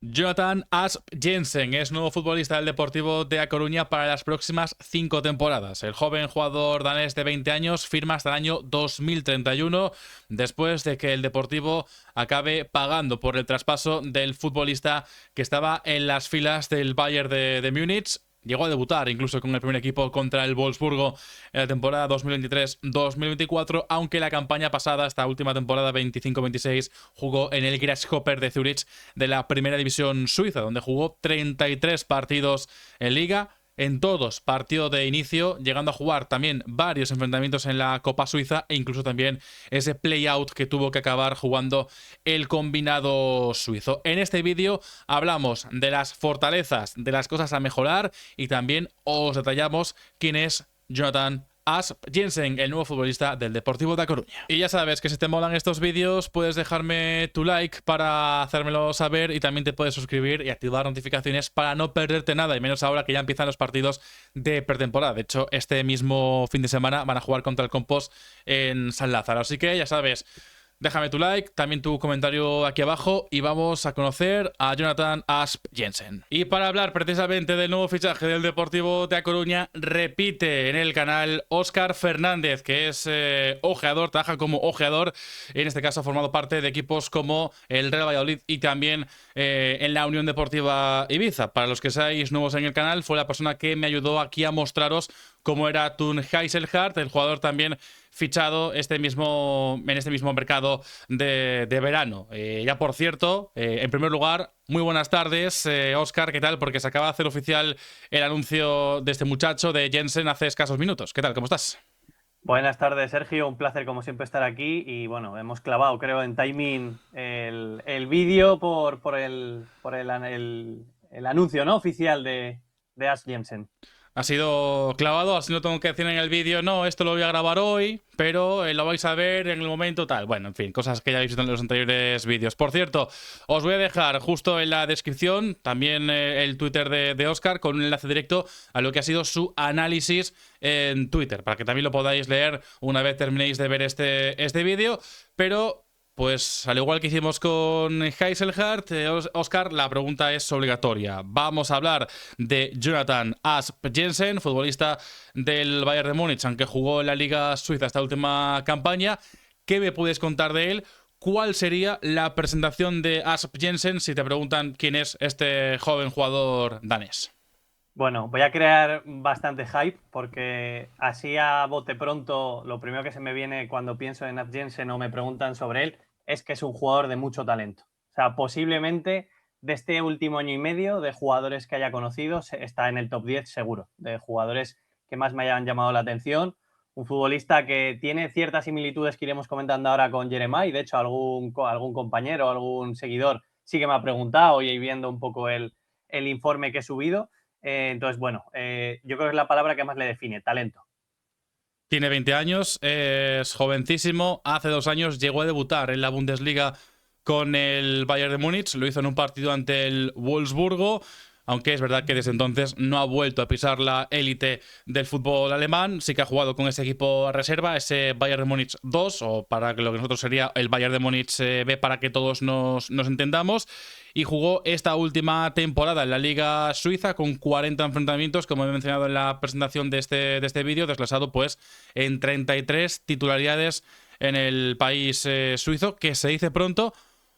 Jonathan Asp Jensen es nuevo futbolista del Deportivo de A Coruña para las próximas 5 temporadas. El joven jugador danés de 20 años firma hasta el año 2031 después de que el Deportivo acabe pagando por el traspaso del futbolista que estaba en las filas del Bayern de Múnich. Llegó a debutar incluso con el primer equipo contra el Wolfsburgo en la temporada 2023-2024, aunque la campaña pasada, esta última temporada 25-26, jugó en el Grasshopper de Zurich de la primera división suiza, donde jugó 33 partidos en liga. En todos, partido de inicio, llegando a jugar también varios enfrentamientos en la Copa Suiza e incluso también ese play-out que tuvo que acabar jugando el combinado suizo. En este vídeo hablamos de las fortalezas, de las cosas a mejorar y también os detallamos quién es Jonathan Asp Jensen, el nuevo futbolista del Deportivo de A Coruña. Y ya sabes que si te molan estos vídeos puedes dejarme tu like para hacérmelo saber y también te puedes suscribir y activar notificaciones para no perderte nada, y menos ahora que ya empiezan los partidos de pretemporada. De hecho, este mismo fin de semana van a jugar contra el Compost en San Lázaro. Así que ya sabes, déjame tu like, también tu comentario aquí abajo y vamos a conocer a Jonathan Asp Jensen. Y para hablar precisamente del nuevo fichaje del Deportivo de A Coruña, repite en el canal Óscar Fernández, que es ojeador, trabaja como ojeador, en este caso ha formado parte de equipos como el Real Valladolid y también en la Unión Deportiva Ibiza. Para los que seáis nuevos en el canal, fue la persona que me ayudó aquí a mostraros cómo era Thun Heiselhardt, el jugador también fichado en este mismo mercado de verano. Ya por cierto, en primer lugar, muy buenas tardes, Óscar, ¿qué tal? Porque se acaba de hacer oficial el anuncio de este muchacho, de Jensen, hace escasos minutos. ¿Qué tal? ¿Cómo estás? Buenas tardes, Sergio. Un placer, como siempre, estar aquí. Y bueno, hemos clavado, creo, en timing el vídeo por el anuncio, ¿no?, oficial de Ash Jensen. Ha sido clavado, así no tengo que decir en el vídeo, no, esto lo voy a grabar hoy, pero lo vais a ver en el momento tal. Bueno, en fin, cosas que ya habéis visto en los anteriores vídeos. Por cierto, os voy a dejar justo en la descripción también el Twitter de Óscar con un enlace directo a lo que ha sido su análisis en Twitter, para que también lo podáis leer una vez terminéis de ver este vídeo. Pero pues al igual que hicimos con Heiselhardt, Oscar, la pregunta es obligatoria. Vamos a hablar de Jonathan Asp Jensen, futbolista del Bayern de Múnich, aunque jugó en la Liga Suiza esta última campaña. ¿Qué me puedes contar de él? ¿Cuál sería la presentación de Asp Jensen si te preguntan quién es este joven jugador danés? Bueno, voy a crear bastante hype porque así a bote pronto lo primero que se me viene cuando pienso en Ash Jensen o me preguntan sobre él es que es un jugador de mucho talento. O sea, posiblemente de este último año y medio de jugadores que haya conocido está en el top 10 seguro, de jugadores que más me hayan llamado la atención. Un futbolista que tiene ciertas similitudes que iremos comentando ahora con Jeremiah, y de hecho algún compañero, algún seguidor sí que me ha preguntado y viendo un poco el informe que he subido. Entonces, bueno, yo creo que es la palabra que más le define, talento. Tiene 20 años, es jovencísimo. Hace 2 años llegó a debutar en la Bundesliga con el Bayern de Múnich. Lo hizo en un partido ante el Wolfsburgo, aunque es verdad que desde entonces no ha vuelto a pisar la élite del fútbol alemán. Sí que ha jugado con ese equipo a reserva, ese Bayern de Múnich 2, o para lo que nosotros sería el Bayern de Múnich B, para que todos nos entendamos. Y jugó esta última temporada en la Liga Suiza con 40 enfrentamientos, como he mencionado en la presentación de este vídeo, desglosado pues en 33 titularidades en el país suizo, que se dice pronto.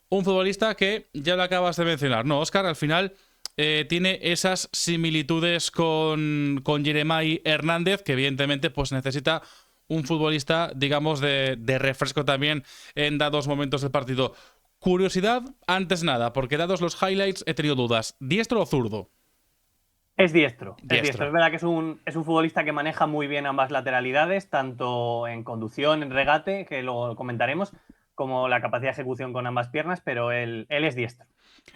Un futbolista que ya lo acabas de mencionar, ¿no, Óscar? Al final tiene esas similitudes con Jeremiah Hernández, que evidentemente pues necesita un futbolista, digamos, de refresco también en dados momentos del partido. Curiosidad, antes nada, porque dados los highlights he tenido dudas. ¿Diestro o zurdo? Es diestro, es diestro. Es Diestro. verdad que es un futbolista que maneja muy bien ambas lateralidades, tanto en conducción, en regate, que luego comentaremos, como la capacidad de ejecución con ambas piernas, pero él es diestro.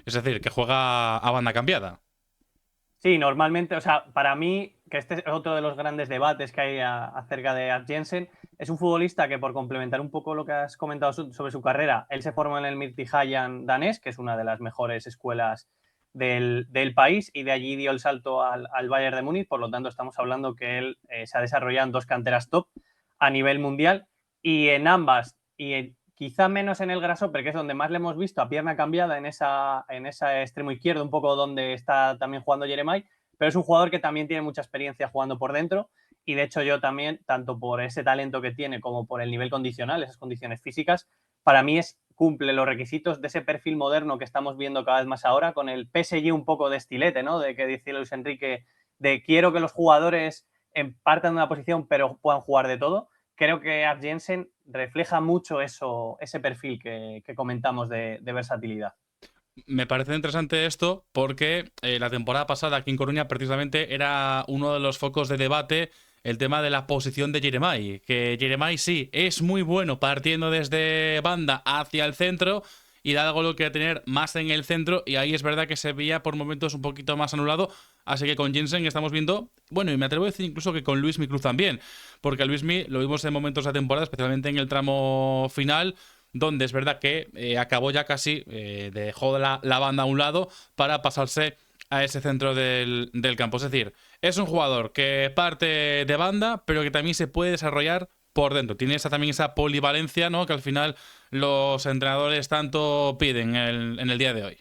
Es decir, que juega a banda cambiada. Sí, normalmente, o sea, para mí, que este es otro de los grandes debates que hay acerca de Ars Jensen, es un futbolista que, por complementar un poco lo que has comentado sobre su carrera, él se formó en el Midtjylland danés, que es una de las mejores escuelas del país, y de allí dio el salto al Bayern de Múnich. Por lo tanto, estamos hablando que él se ha desarrollado en dos canteras top a nivel mundial, y en ambas, quizá menos en el grasshopper, que es donde más le hemos visto a pierna cambiada en ese extremo izquierdo, un poco donde está también jugando Jeremiah, pero es un jugador que también tiene mucha experiencia jugando por dentro y de hecho yo también, tanto por ese talento que tiene como por el nivel condicional, esas condiciones físicas, para mí cumple los requisitos de ese perfil moderno que estamos viendo cada vez más ahora, con el PSG un poco de estilete, ¿no? De que decía Luis Enrique, de quiero que los jugadores partan de una posición pero puedan jugar de todo. Creo que Ars Jensen refleja mucho ese perfil que comentamos de versatilidad. Me parece interesante esto porque la temporada pasada aquí en Coruña precisamente era uno de los focos de debate el tema de la posición de Jeremiah. Que Jeremiah sí es muy bueno partiendo desde banda hacia el centro y da algo lo que tener más en el centro y ahí es verdad que se veía por momentos un poquito más anulado. Así que con Jensen estamos viendo, bueno, y me atrevo a decir incluso que con Luismi Cruz también, porque a Luismi lo vimos en momentos de la temporada, especialmente en el tramo final, donde es verdad que acabó ya casi, dejó la banda a un lado para pasarse a ese centro del campo. Es decir, es un jugador que parte de banda, pero que también se puede desarrollar por dentro. Tiene también esa polivalencia, ¿no? Que al final los entrenadores tanto piden en el día de hoy.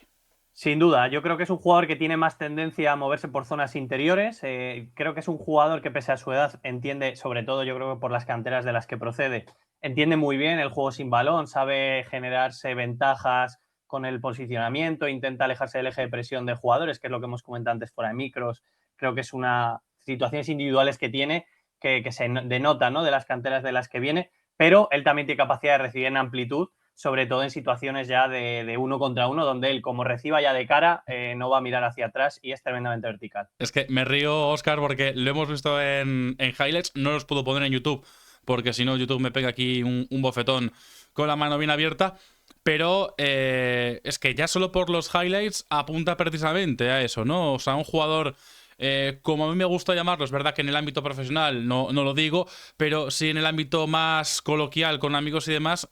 Sin duda, yo creo que es un jugador que tiene más tendencia a moverse por zonas interiores. Creo que es un jugador que, pese a su edad, entiende, sobre todo yo creo que por las canteras de las que procede, entiende muy bien el juego sin balón, sabe generarse ventajas con el posicionamiento, intenta alejarse del eje de presión de jugadores, que es lo que hemos comentado antes fuera de micros. Creo que es una situaciones individuales que tiene que se denota, ¿no? De las canteras de las que viene, pero él también tiene capacidad de recibir en amplitud, sobre todo en situaciones ya de uno contra uno, donde él, como reciba ya de cara, no va a mirar hacia atrás y es tremendamente vertical. Es que me río, Oscar, porque lo hemos visto en highlights, no los puedo poner en YouTube, porque si no, YouTube me pega aquí un bofetón con la mano bien abierta. Pero es que ya solo por los highlights apunta precisamente a eso, ¿no? O sea, un jugador, como a mí me gusta llamarlo, es verdad que en el ámbito profesional no lo digo, pero sí en el ámbito más coloquial, con amigos y demás,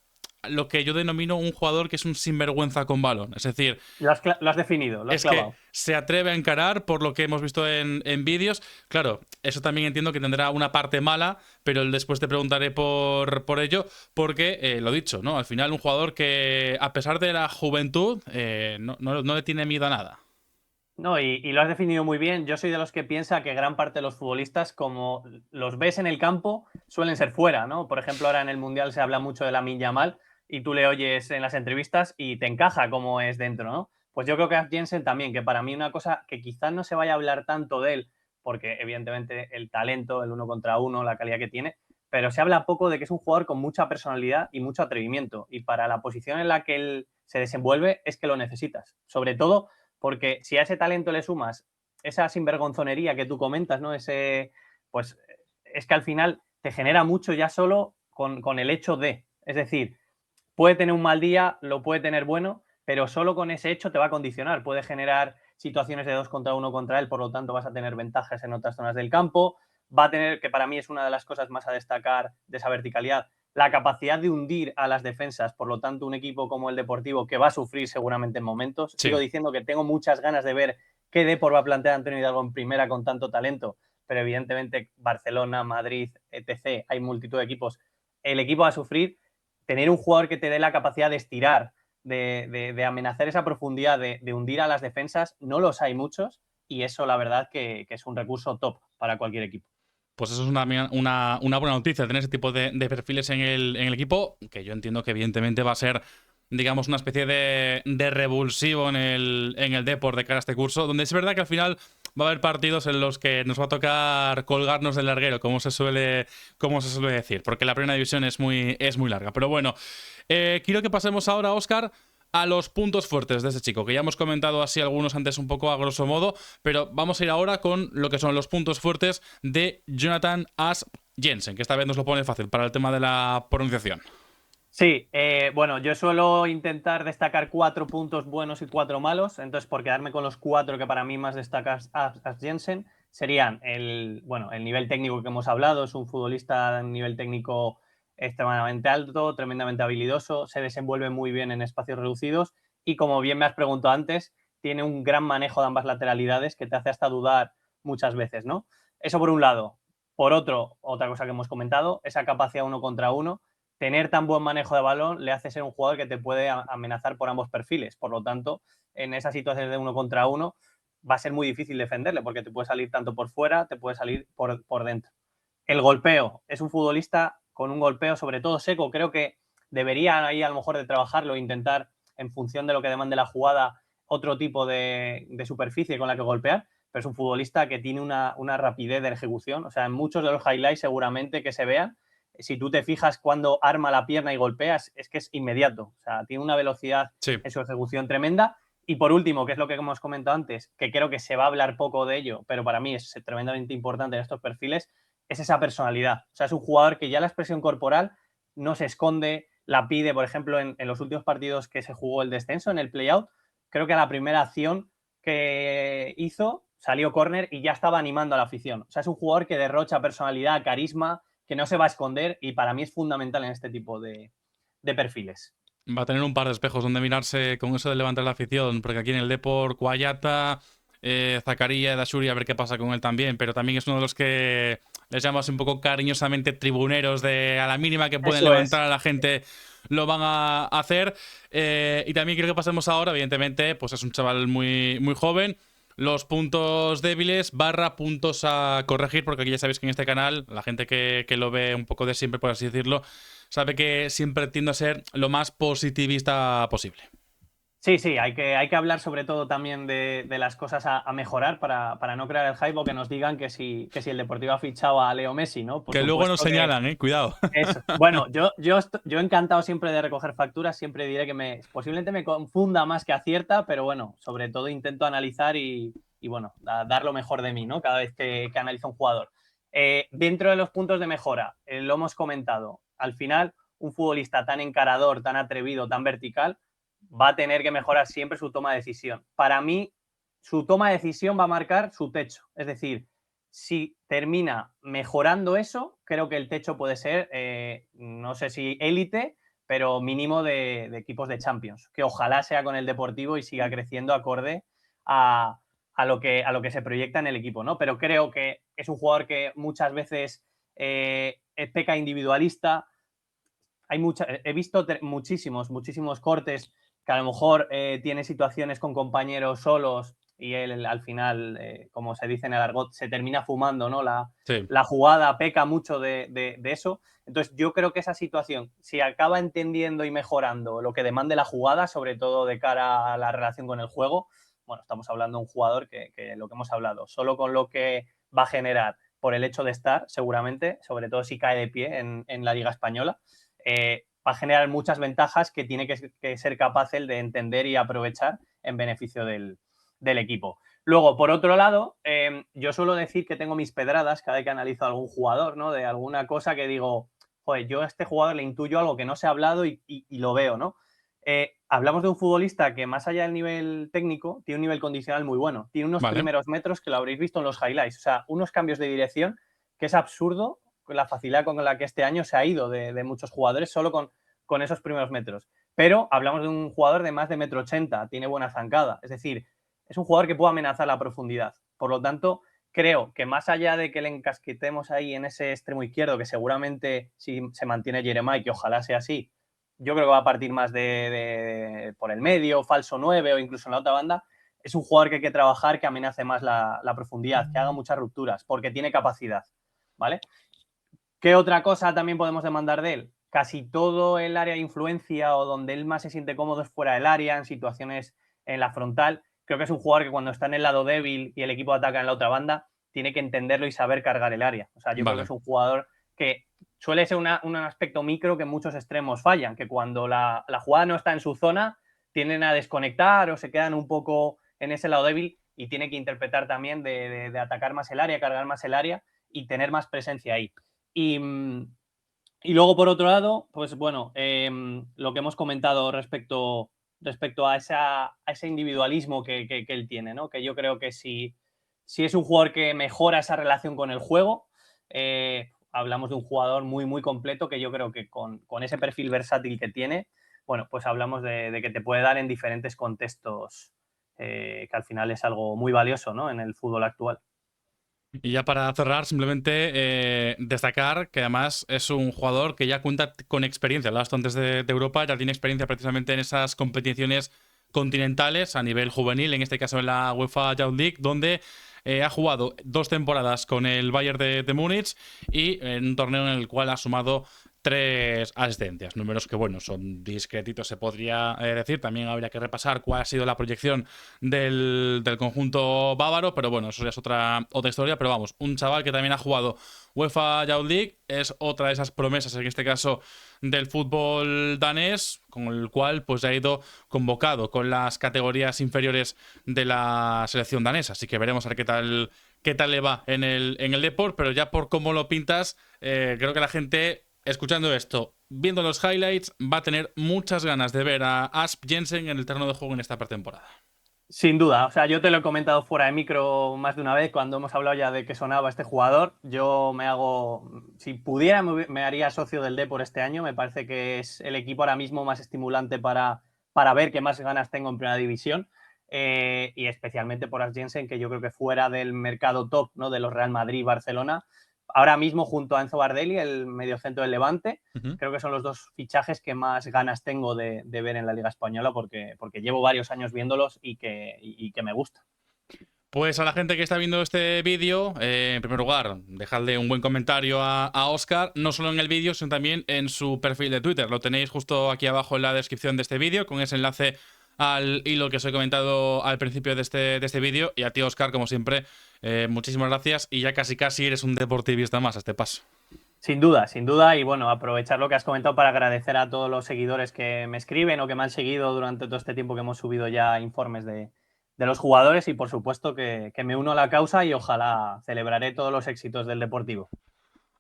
lo que yo denomino un jugador que es un sinvergüenza con balón. Es decir, Lo has definido, lo has es que clavado. se atreve a encarar por lo que hemos visto en vídeos. Claro, eso también entiendo que tendrá una parte mala, pero después te preguntaré por ello, porque, lo dicho, ¿no? Al final un jugador que, a pesar de la juventud, no le tiene miedo a nada. No, y lo has definido muy bien. Yo soy de los que piensa que gran parte de los futbolistas, como los ves en el campo, suelen ser fuera, ¿no? Por ejemplo, ahora en el Mundial se habla mucho de Lamine Yamal y tú le oyes en las entrevistas y te encaja como es dentro, ¿no? Pues yo creo que Jensen también, que para mí una cosa que quizás no se vaya a hablar tanto de él, porque evidentemente el talento, el uno contra uno, la calidad que tiene, pero se habla poco de que es un jugador con mucha personalidad y mucho atrevimiento. Y para la posición en la que él se desenvuelve es que lo necesitas. Sobre todo porque si a ese talento le sumas esa sinvergonzonería que tú comentas, ¿no? Pues es que al final te genera mucho ya solo con el hecho de. Es decir, puede tener un mal día, lo puede tener bueno, pero solo con ese hecho te va a condicionar. Puede generar situaciones de 2 contra 1 contra él, por lo tanto vas a tener ventajas en otras zonas del campo. Va a tener, que para mí es una de las cosas más a destacar de esa verticalidad, la capacidad de hundir a las defensas, por lo tanto un equipo como el Deportivo que va a sufrir seguramente en momentos. Sigo Sí. diciendo que tengo muchas ganas de ver qué Depor va a plantear Antonio Hidalgo en primera con tanto talento, pero evidentemente Barcelona, Madrid, etc., hay multitud de equipos. El equipo va a sufrir. Tener un jugador que te dé la capacidad de estirar, de amenazar esa profundidad, de hundir a las defensas, no los hay muchos y eso la verdad que es un recurso top para cualquier equipo. Pues eso es una buena noticia, tener ese tipo de perfiles en el equipo, que yo entiendo que evidentemente va a ser, digamos, una especie de revulsivo en el Depor de cara a este curso, donde es verdad que al final va a haber partidos en los que nos va a tocar colgarnos del larguero, como se suele decir, porque la primera división es muy larga. Pero bueno, quiero que pasemos ahora, Óscar, a los puntos fuertes de ese chico, que ya hemos comentado así algunos antes un poco a grosso modo, pero vamos a ir ahora con lo que son los puntos fuertes de Jonathan Asp Jensen, que esta vez nos lo pone fácil para el tema de la pronunciación. Sí, bueno, yo suelo intentar destacar 4 puntos buenos y 4 malos, entonces por quedarme con los 4 que para mí más destacas a Jensen, serían bueno, el nivel técnico que hemos hablado, es un futbolista de nivel técnico extremadamente alto, tremendamente habilidoso, se desenvuelve muy bien en espacios reducidos y como bien me has preguntado antes, tiene un gran manejo de ambas lateralidades que te hace hasta dudar muchas veces, ¿no? Eso por un lado. Por otro, otra cosa que hemos comentado, esa capacidad uno contra uno tener tan buen manejo de balón le hace ser un jugador que te puede amenazar por ambos perfiles. Por lo tanto, en esas situaciones de 1 contra 1 va a ser muy difícil defenderle porque te puede salir tanto por fuera, te puede salir por dentro. El golpeo. Es un futbolista con un golpeo sobre todo seco. Creo que deberían ahí a lo mejor de trabajarlo e intentar, en función de lo que demande la jugada, otro tipo de superficie con la que golpear, pero es un futbolista que tiene una rapidez de ejecución. O sea, en muchos de los highlights seguramente que se vean, si tú te fijas cuando arma la pierna y golpeas, es que es inmediato. O sea, tiene una velocidad Sí. en su ejecución tremenda. Y por último, que es lo que hemos comentado antes, que creo que se va a hablar poco de ello, pero para mí es tremendamente importante en estos perfiles, es esa personalidad. O sea, es un jugador que ya la expresión corporal no se esconde, la pide, por ejemplo, en los últimos partidos que se jugó el descenso, en el play-out, creo que a la primera acción que hizo salió córner y ya estaba animando a la afición. O sea, es un jugador que derrocha personalidad, carisma, que no se va a esconder y para mí es fundamental en este tipo de perfiles. Va a tener un par de espejos donde mirarse con eso de levantar la afición, porque aquí en el Depor, Guayata, Zacarías, Dashuri, a ver qué pasa con él también, pero también es uno de los que les llamas un poco cariñosamente tribuneros, de a la mínima que pueden Eso es. levantar a la gente lo van a hacer. Y también quiero que pasemos ahora, evidentemente, pues es un chaval muy, muy joven. Los puntos débiles / puntos a corregir, porque aquí ya sabéis que en este canal, la gente que lo ve un poco de siempre, por así decirlo, sabe que siempre tiendo a ser lo más positivista posible. Sí, sí, hay que hablar sobre todo también de las cosas a mejorar para no crear el hype o que nos digan que si el Deportivo ha fichado a Leo Messi, ¿no? Por Que luego nos supuesto que señalan, cuidado. eso. Bueno, yo encantado siempre de recoger facturas, siempre diré que posiblemente me confunda más que acierta, pero bueno, sobre todo intento analizar y bueno, dar lo mejor de mí, ¿no? Cada vez que analizo un jugador. Dentro de los puntos de mejora, lo hemos comentado, al final un futbolista tan encarador, tan atrevido, tan vertical, va a tener que mejorar siempre su toma de decisión. Para mí, su toma de decisión va a marcar su techo. Es decir, si termina mejorando eso, creo que el techo puede ser, no sé si élite, pero mínimo de equipos de Champions. Que ojalá sea con el Deportivo y siga creciendo acorde a lo que se proyecta en el equipo, ¿no? Pero creo que es un jugador que muchas veces peca individualista. He visto muchísimos cortes que a lo mejor tiene situaciones con compañeros solos y él al final, como se dice en el argot, se termina fumando, ¿no? Sí. La jugada peca mucho de eso. Entonces yo creo que esa situación, si acaba entendiendo y mejorando lo que demande la jugada, sobre todo de cara a la relación con el juego, bueno, estamos hablando de un jugador que lo que hemos hablado, solo con lo que va a generar por el hecho de estar, seguramente, sobre todo si cae de pie en la Liga Española, va a generar muchas ventajas que tiene que ser capaz él de entender y aprovechar en beneficio del equipo. Luego, por otro lado, yo suelo decir que tengo mis pedradas cada vez que analizo a algún jugador, ¿no? De alguna cosa que digo, joder, yo a este jugador le intuyo algo que no se ha hablado y lo veo, ¿no? Hablamos de un futbolista que más allá del nivel técnico, tiene un nivel condicional muy bueno. Tiene unos Vale. primeros metros que lo habréis visto en los highlights, o sea, unos cambios de dirección que es absurdo la facilidad con la que este año se ha ido de muchos jugadores solo con esos primeros metros. Pero hablamos de un jugador de más de 1,80 m, tiene buena zancada. Es decir, es un jugador que puede amenazar la profundidad. Por lo tanto, creo que más allá de que le encasquetemos ahí en ese extremo izquierdo, que seguramente si se mantiene Jeremiah, que ojalá sea así, yo creo que va a partir más por el medio, falso 9 o incluso en la otra banda, es un jugador que hay que trabajar, que amenace más la profundidad, que haga muchas rupturas, porque tiene capacidad, ¿vale? ¿Qué otra cosa también podemos demandar de él? Casi todo el área de influencia o donde él más se siente cómodo es fuera del área, en situaciones en la frontal. Creo que es un jugador que cuando está en el lado débil y el equipo ataca en la otra banda, tiene que entenderlo y saber cargar el área. O sea, yo creo que Vale. es un jugador que suele ser un aspecto micro que muchos extremos fallan, que cuando la jugada no está en su zona, tienden a desconectar o se quedan un poco en ese lado débil y tiene que interpretar también de atacar más el área, cargar más el área y tener más presencia ahí. Y luego, por otro lado, pues bueno, lo que hemos comentado respecto a ese individualismo que él tiene, ¿no? Que yo creo que si es un jugador que mejora esa relación con el juego, hablamos de un jugador muy, muy completo que yo creo que con ese perfil versátil que tiene, bueno, pues hablamos de que te puede dar en diferentes contextos, que al final es algo muy valioso, ¿no? En el fútbol actual. Y ya para cerrar, simplemente destacar que además es un jugador que ya cuenta con experiencia. Hablabas antes de Europa, ya tiene experiencia precisamente en esas competiciones continentales a nivel juvenil, en este caso en la UEFA Youth League, donde ha jugado 2 temporadas con el Bayern de Múnich y en un torneo en el cual ha sumado 3 asistencias. Números que, bueno, son discretitos, se podría decir. También habría que repasar cuál ha sido la proyección del conjunto bávaro, pero bueno, eso ya es otra historia. Pero vamos, un chaval que también ha jugado UEFA Youth League, es otra de esas promesas, en este caso del fútbol danés, con el cual pues ha ido convocado con las categorías inferiores de la selección danesa. Así que veremos a ver qué tal le va en el Depor, pero ya por cómo lo pintas, creo que la gente, escuchando esto, viendo los highlights, va a tener muchas ganas de ver a Asp Jensen en el terreno de juego en esta pretemporada. Sin duda, o sea, yo te lo he comentado fuera de micro más de una vez cuando hemos hablado ya de que sonaba este jugador. Yo me hago, si pudiera, me haría socio del Depor este año. Me parece que es el equipo ahora mismo más estimulante para ver qué más ganas tengo en primera división. Y especialmente por As Jensen, que yo creo que fuera del mercado top, ¿no?, de los Real Madrid y Barcelona, ahora mismo junto a Enzo Bardelli, el mediocentro del Levante, creo que son los 2 fichajes que más ganas tengo de ver en la Liga Española porque llevo varios años viéndolos y que me gusta. Pues a la gente que está viendo este vídeo, en primer lugar, dejadle un buen comentario a Óscar, no solo en el vídeo, sino también en su perfil de Twitter. Lo tenéis justo aquí abajo en la descripción de este vídeo, con ese enlace al hilo que os he comentado al principio de este vídeo. Y a ti, Óscar, como siempre, muchísimas gracias. Y ya casi eres un deportivista más a este paso. Sin duda, sin duda. Y bueno, aprovechar lo que has comentado para agradecer a todos los seguidores que me escriben o que me han seguido durante todo este tiempo que hemos subido ya informes de los jugadores y por supuesto que me uno a la causa y ojalá celebraré todos los éxitos del Deportivo.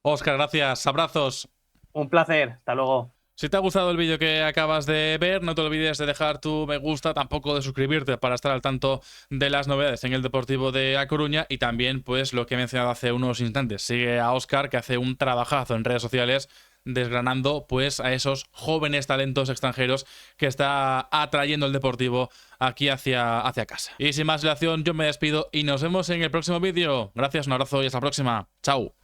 Óscar, gracias. Abrazos. Un placer. Hasta luego. Si te ha gustado el vídeo que acabas de ver, no te olvides de dejar tu me gusta, tampoco de suscribirte para estar al tanto de las novedades en el Deportivo de A Coruña y también pues lo que he mencionado hace unos instantes. Sigue a Óscar, que hace un trabajazo en redes sociales desgranando pues a esos jóvenes talentos extranjeros que está atrayendo el Deportivo aquí hacia casa. Y sin más dilación, yo me despido y nos vemos en el próximo vídeo. Gracias, un abrazo y hasta la próxima. Chao.